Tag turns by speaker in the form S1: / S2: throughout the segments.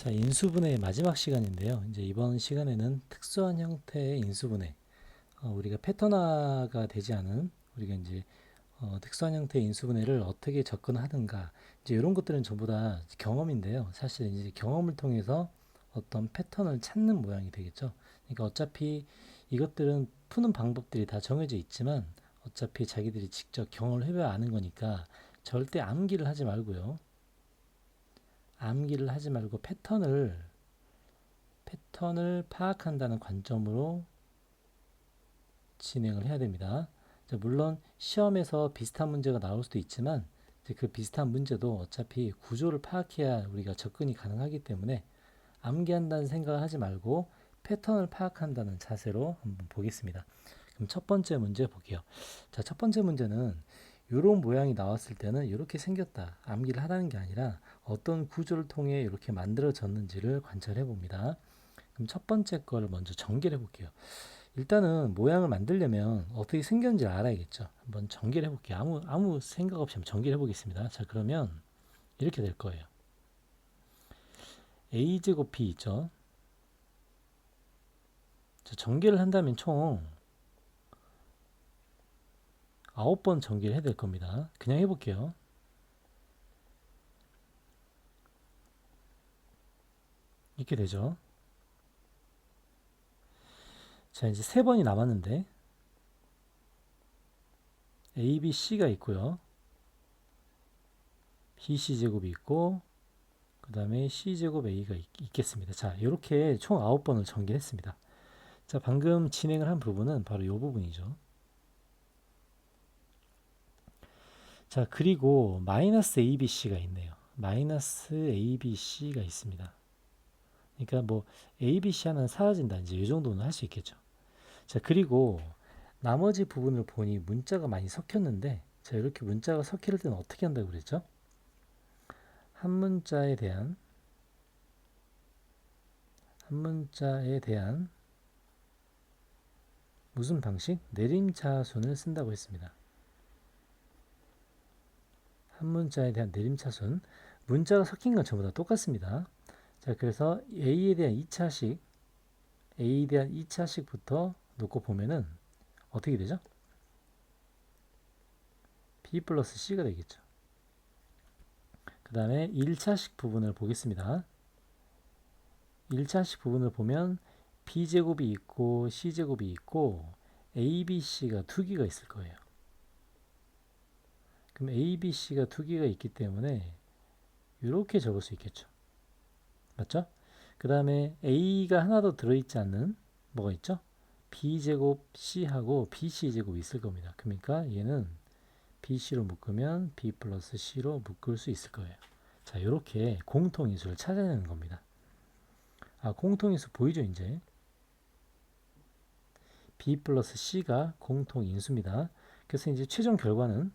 S1: 자, 인수분해의 마지막 시간인데요. 이제 이번 시간에는 특수한 형태의 인수분해, 우리가 패턴화가 되지 않은 우리가 이제 특수한 형태의 인수분해를 어떻게 접근하는가, 이제 이런 것들은 전부 다 경험인데요. 사실 이제 경험을 통해서 어떤 패턴을 찾는 모양이 되겠죠. 그러니까 어차피 이것들은 푸는 방법들이 다 정해져 있지만 어차피 자기들이 직접 경험을 해봐야 아는 거니까 절대 암기를 하지 말고요. 암기를 하지 말고 패턴을 파악한다는 관점으로 진행을 해야 됩니다. 물론 시험에서 비슷한 문제가 나올 수도 있지만 그 비슷한 문제도 어차피 구조를 파악해야 우리가 접근이 가능하기 때문에 암기한다는 생각을 하지 말고 패턴을 파악한다는 자세로 한번 보겠습니다. 그럼 첫 번째 문제 볼게요. 자, 첫 번째 문제는 이런 모양이 나왔을 때는 이렇게 생겼다. 암기를 하라는 게 아니라 어떤 구조를 통해 이렇게 만들어졌는지를 관찰해 봅니다. 그럼 첫 번째 거를 먼저 전개를 해볼게요. 일단은 모양을 만들려면 어떻게 생겼는지 알아야겠죠. 한번 전개를 해볼게요. 아무 생각 없이 한번 전개를 해보겠습니다. 자, 그러면 이렇게 될 거예요. a제곱 b 있죠. 자, 전개를 한다면 총 9번 전개를 해야 될 겁니다. 그냥 해볼게요. 이렇게 되죠. 자, 이제 3번이 남았는데 a, b, c가 있고요. bc제곱이 있고 그 다음에 c제곱 a가 있겠습니다. 자, 이렇게 총 9번을 전개했습니다. 자, 방금 진행을 한 부분은 바로 이 부분이죠. 자, 그리고 마이너스 ABC가 있네요. 마이너스 ABC가 있습니다. 그러니까 뭐 ABC 하나는 사라진다. 이제 이 정도는 할 수 있겠죠. 자, 그리고 나머지 부분을 보니 문자가 많이 섞였는데, 자, 이렇게 문자가 섞일 때는 어떻게 한다고 그랬죠? 한 문자에 대한 무슨 방식? 내림차순을 쓴다고 했습니다. 한 문자에 대한 내림차순. 문자가 섞인 건 전부 다 똑같습니다. 자, 그래서 A에 대한 2차식부터 놓고 보면은 어떻게 되죠? B 플러스 C가 되겠죠. 그 다음에 1차식 부분을 보겠습니다. 1차식 부분을 보면 B제곱이 있고 C제곱이 있고 A, B, C가 두 개가 있을 거예요. 그럼 A, B, C가 두 개가 있기 때문에 이렇게 적을 수 있겠죠. 맞죠? 그 다음에 A가 하나도 들어있지 않는 뭐가 있죠? B제곱 C하고 BC제곱이 있을 겁니다. 그러니까 얘는 BC로 묶으면 B 플러스 C로 묶을 수 있을 거예요. 자, 이렇게 공통인수를 찾아내는 겁니다. 아, 공통인수 보이죠, 이제? B 플러스 C가 공통인수입니다. 그래서 이제 최종 결과는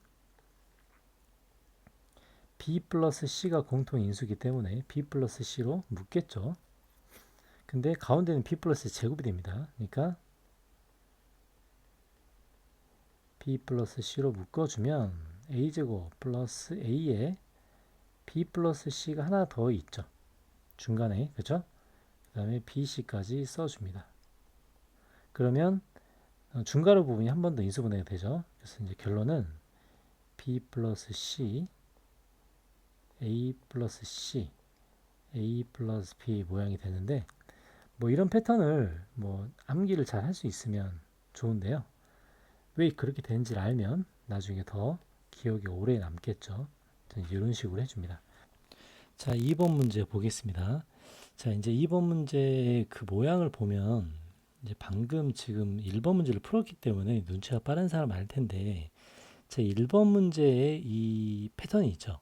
S1: B 플러스 C가 공통인수이기 때문에 B 플러스 C로 묶겠죠. 근데 가운데는 B 플러스 제곱이 됩니다. 그러니까 B 플러스 C로 묶어주면 A제곱 플러스 A에 B 플러스 C가 하나 더 있죠. 중간에, 그죠? 그 다음에 BC까지 써줍니다. 그러면 중괄호 부분이 한 번 더 인수분해가 되죠. 그래서 이제 결론은 B 플러스 C, A 플러스 C, A 플러스 B 모양이 되는데, 뭐 이런 패턴을 뭐 암기를 잘 할 수 있으면 좋은데요. 왜 그렇게 되는지를 알면 나중에 더 기억이 오래 남겠죠. 이런 식으로 해줍니다. 자, 2번 문제 보겠습니다. 자, 이제 2번 문제의 그 모양을 보면 이제 방금 지금 1번 문제를 풀었기 때문에 눈치가 빠른 사람 알 텐데, 제 1번 문제에 이 패턴이 있죠.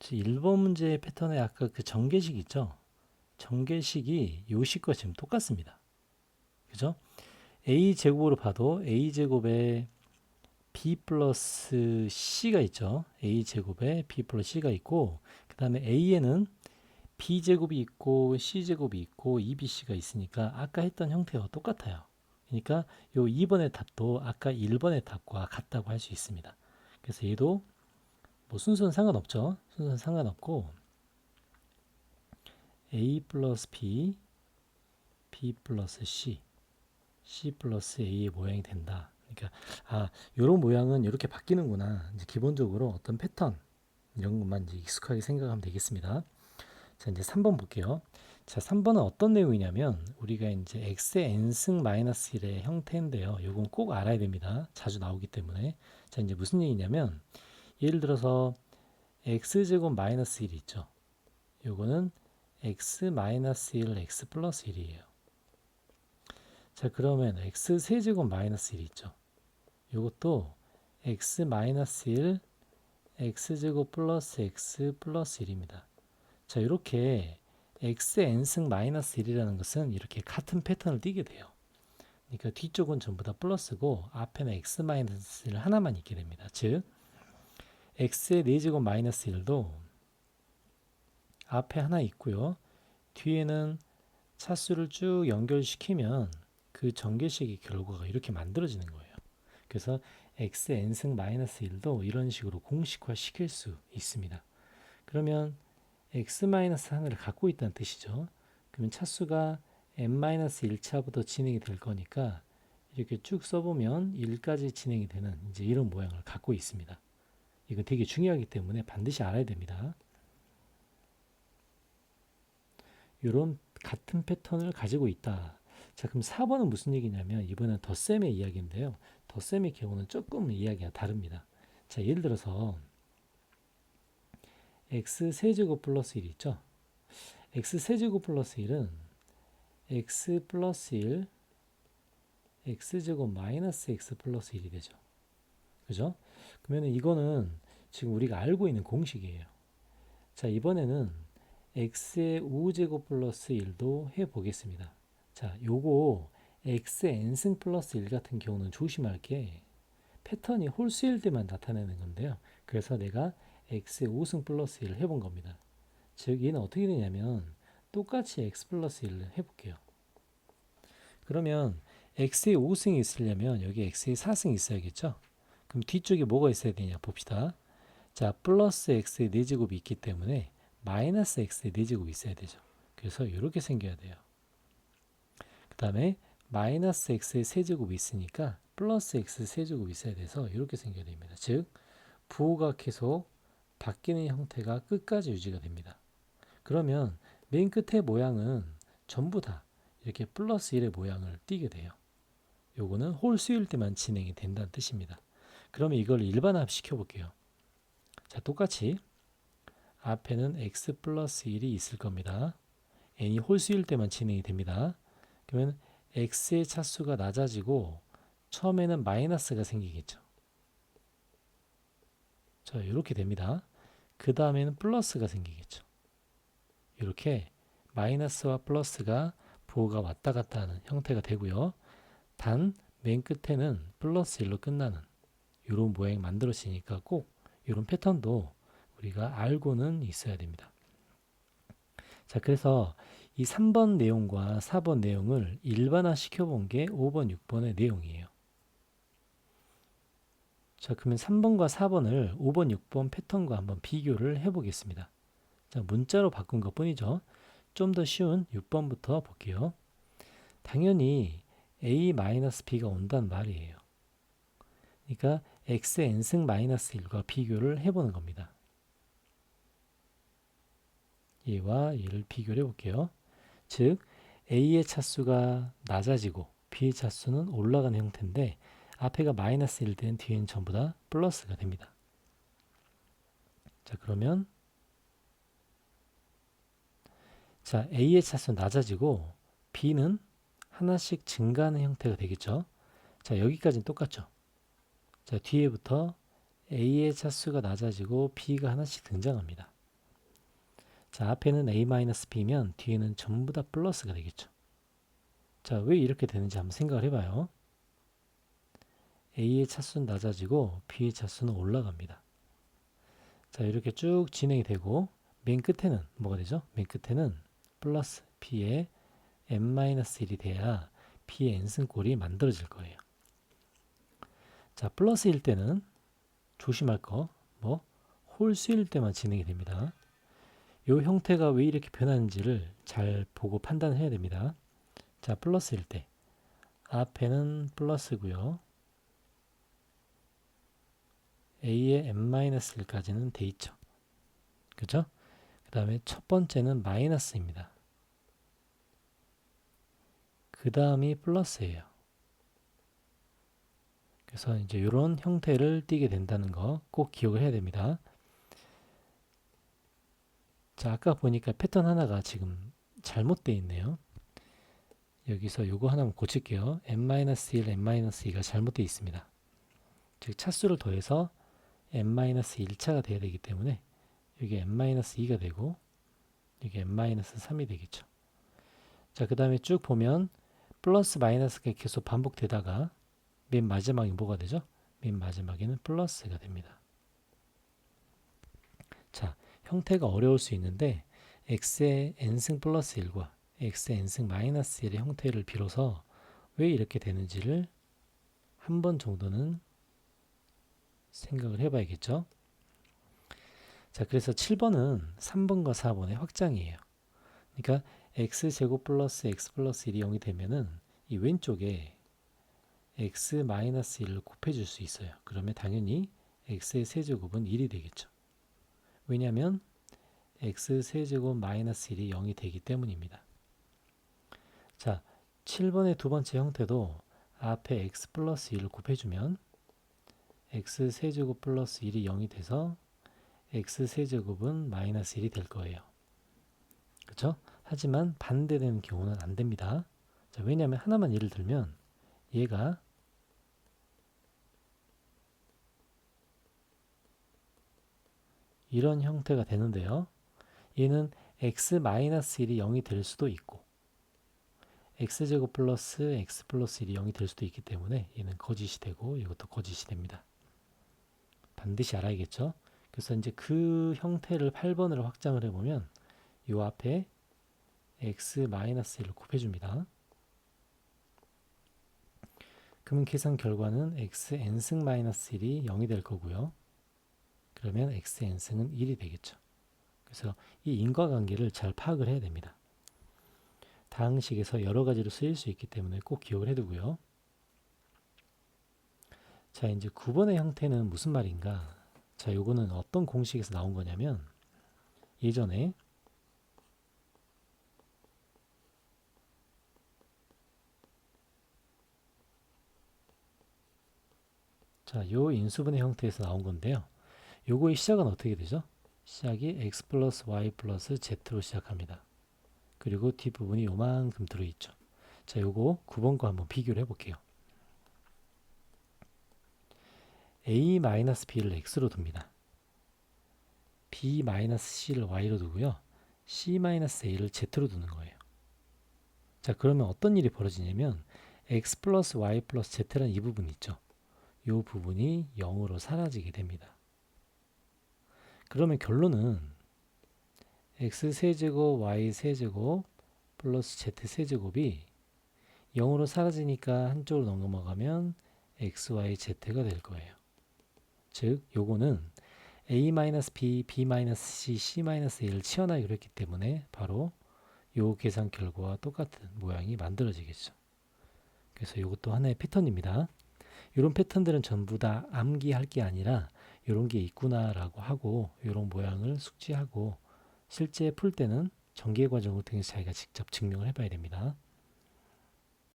S1: 제 1번 문제의 패턴에 아까 그 전개식 있죠. 전개식이 요 식과 지금 똑같습니다. 그죠? a 제곱으로 봐도 a 제곱에 b 플러스 c가 있죠. a 제곱에 b 플러스 c가 있고, 그 다음에 a에는 b제곱이 있고 c제곱이 있고 2bc가 있으니까 아까 했던 형태와 똑같아요. 그러니까 요 2번의 답도 아까 1번의 답과 같다고 할 수 있습니다. 그래서 얘도 뭐 순서는 상관없죠. 순서는 상관없고 A 플러스 B, B 플러스 C, C 플러스 A의 모양이 된다. 그러니까 이런 모양은 이렇게 바뀌는구나. 이제 기본적으로 어떤 패턴 이런 것만 이제 익숙하게 생각하면 되겠습니다. 자, 이제 3번 볼게요. 자, 3번은 어떤 내용이냐면 우리가 이제 x의 n승 마이너스 1의 형태인데요. 이건 꼭 알아야 됩니다. 자주 나오기 때문에. 자, 이제 무슨 얘기냐면 예를 들어서 x제곱 마이너스 1이 있죠. 요거는 x 마이너스 1, x 플러스 1이에요. 자, 그러면 x 세제곱 마이너스 1이 있죠. 요것도 x 마이너스 1, x제곱 플러스 x 플러스 1입니다. 자, 이렇게 x n승 마이너스 1이라는 것은 이렇게 같은 패턴을 띠게 돼요. 그러니까 뒤쪽은 전부 다 플러스고 앞에는 x 마이너스 1 하나만 있게 됩니다. 즉 x의 4제곱 마이너스 1도 앞에 하나 있고요. 뒤에는 차수를 쭉 연결시키면 그 전개식의 결과가 이렇게 만들어지는 거예요. 그래서 x n승 마이너스 1도 이런 식으로 공식화 시킬 수 있습니다. 그러면 x-1을 갖고 있다는 뜻이죠. 그러면 차수가 n-1차부터 진행이 될 거니까 이렇게 쭉 써보면 1까지 진행이 되는 이제 이런 모양을 갖고 있습니다. 이거 되게 중요하기 때문에 반드시 알아야 됩니다. 이런 같은 패턴을 가지고 있다. 자, 그럼 4번은 무슨 얘기냐면 이번엔 덧셈의 이야기인데요. 덧셈의 경우는 조금 이야기가 다릅니다. 자, 예를 들어서 x 세제곱 플러스 1 있죠. x 세제곱 플러스 1은 x 플러스 1 x제곱 마이너스 x 플러스 1이 되죠. 그죠? 그러면 이거는 지금 우리가 알고 있는 공식이에요. 자, 이번에는 x의 우제곱 플러스 1도 해보겠습니다. 자, 요거 x n승 플러스 1 같은 경우는 조심할 게 패턴이 홀수일 때만 나타내는 건데요. 그래서 내가 x의 5승 플러스 1을 해본 겁니다. 즉 얘는 어떻게 되냐면 똑같이 x 플러스 1을 해볼게요. 그러면 x의 5승이 있으려면 여기 x의 4승이 있어야겠죠. 그럼 뒤쪽에 뭐가 있어야 되냐 봅시다. 자, 플러스 x의 4제곱이 있기 때문에 마이너스 x의 4제곱이 있어야 되죠. 그래서 이렇게 생겨야 돼요. 그 다음에 마이너스 x의 세제곱이 있으니까 플러스 x 세제곱이 있어야 돼서 이렇게 생겨야 됩니다. 즉 부호가 계속 바뀌는 형태가 끝까지 유지가 됩니다. 그러면 맨 끝의 모양은 전부 다 이렇게 플러스 1의 모양을 띠게 돼요. 요거는 홀수일 때만 진행이 된다는 뜻입니다. 그러면 이걸 일반합 시켜볼게요. 자, 똑같이 앞에는 x 플러스 1이 있을 겁니다. n이 홀수일 때만 진행이 됩니다. 그러면 x의 차수가 낮아지고 처음에는 마이너스가 생기겠죠. 자, 이렇게 됩니다. 그 다음에는 플러스가 생기겠죠. 이렇게 마이너스와 플러스가 부호가 왔다 갔다 하는 형태가 되고요. 단 맨 끝에는 플러스 1로 끝나는 이런 모양이 만들어지니까 꼭 이런 패턴도 우리가 알고는 있어야 됩니다. 자, 그래서 이 3번 내용과 4번 내용을 일반화 시켜본 게 5번, 6번의 내용이에요. 자, 그러면 3번과 4번을 5번, 6번 패턴과 한번 비교를 해보겠습니다. 자, 문자로 바꾼 것 뿐이죠. 좀 더 쉬운 6번부터 볼게요. 당연히 a-b가 온단 말이에요. 그러니까 x의 n승 마이너스 1과 비교를 해보는 겁니다. 얘와 얘를 비교를 해볼게요. 즉 a의 차수가 낮아지고 b의 차수는 올라가는 형태인데 앞에가 마이너스 1 된 뒤에는 전부 다 플러스가 됩니다. 자, 그러면 자, a의 차수는 낮아지고 b는 하나씩 증가하는 형태가 되겠죠. 자, 여기까지는 똑같죠. 자, 뒤에부터 a의 차수가 낮아지고 b가 하나씩 등장합니다. 자, 앞에는 a-b면 뒤에는 전부 다 플러스가 되겠죠. 자, 왜 이렇게 되는지 한번 생각을 해봐요. a의 차수는 낮아지고 b의 차수는 올라갑니다. 자, 이렇게 쭉 진행이 되고 맨 끝에는 뭐가 되죠? 맨 끝에는 플러스 b의 n-1이 돼야 b의 n승꼴이 만들어질 거예요. 자, 플러스일 때는 조심할 거 뭐 홀수일 때만 진행이 됩니다. 형태가 왜 이렇게 변하는지를 잘 보고 판단해야 됩니다. 자, 플러스일 때 앞에는 플러스고요. a의 n-1까지는 돼 있죠. 그죠? 그 다음에 첫 번째는 마이너스입니다. 그 다음이 플러스예요. 그래서 이제 이런 형태를 띠게 된다는 거 꼭 기억을 해야 됩니다. 자, 아까 보니까 패턴 하나가 지금 잘못되어 있네요. 여기서 요거 하나만 고칠게요. n-1, n-2가 잘못되어 있습니다. 즉 차수를 더해서 n-1차가 돼야 되기 때문에 이게 n-2가 되고 이게 n-3이 되겠죠. 자, 그 다음에 쭉 보면 플러스 마이너스가 계속 반복되다가 맨 마지막에 뭐가 되죠? 맨 마지막에는 플러스가 됩니다. 자, 형태가 어려울 수 있는데 x의 n승 플러스 1과 x의 n승 마이너스 1의 형태를 빌어서 왜 이렇게 되는지를 한 번 정도는 생각을 해봐야겠죠. 자, 그래서 7번은 3번과 4번의 확장이에요. 그러니까 x제곱 플러스 x 플러스 1이 0이 되면은 이 왼쪽에 x 마이너스 1을 곱해줄 수 있어요. 그러면 당연히 x의 세제곱은 1이 되겠죠. 왜냐하면 x 세제곱 마이너스 1이 0이 되기 때문입니다. 자, 7번의 두 번째 형태도 앞에 x 플러스 1을 곱해주면 x 세제곱 플러스 1이 0이 돼서 x 세제곱은 마이너스 1이 될 거예요. 그렇죠? 하지만 반대되는 경우는 안 됩니다. 자, 왜냐하면 하나만 예를 들면 얘가 이런 형태가 되는데요. 얘는 x-1이 0이 될 수도 있고 x제곱 플러스 x 플러스 1이 0이 될 수도 있기 때문에 얘는 거짓이 되고 이것도 거짓이 됩니다. 반드시 알아야겠죠? 그래서 이제 그 형태를 8번으로 확장을 해보면 이 앞에 x-1을 곱해줍니다. 그러면 계산 결과는 xn승 마이너스 1이 0이 될 거고요. 그러면 xn승은 1이 되겠죠. 그래서 이 인과관계를 잘 파악을 해야 됩니다. 다항식에서 여러 가지로 쓰일 수 있기 때문에 꼭 기억을 해두고요. 자, 이제 9번의 형태는 무슨 말인가? 자, 요거는 어떤 공식에서 나온 거냐면 예전에 자, 요 인수분해 형태에서 나온 건데요. 요거의 시작은 어떻게 되죠? 시작이 x 플러스 y 플러스 z로 시작합니다. 그리고 뒷부분이 요만큼 들어있죠. 자, 요거 9번과 한번 비교를 해볼게요. a-b를 x로 둡니다. b-c를 y로 두고요. c-a를 z로 두는 거예요. 자, 그러면 어떤 일이 벌어지냐면 x 플러스 y 플러스 z라는 이 부분이 있죠. 이 부분이 0으로 사라지게 됩니다. 그러면 결론은 x세제곱 y세제곱 플러스 z세제곱이 0으로 사라지니까 한쪽으로 넘어가면 xyz가 될 거예요. 즉 요거는 a-b, b-c, c-a를 치환하기 그랬기 때문에 바로 요 계산 결과와 똑같은 모양이 만들어지겠죠. 그래서 이것도 하나의 패턴입니다. 이런 패턴들은 전부 다 암기할 게 아니라 이런 게 있구나라고 하고 이런 모양을 숙지하고 실제 풀 때는 전개 과정을 통해서 자기가 직접 증명을 해봐야 됩니다.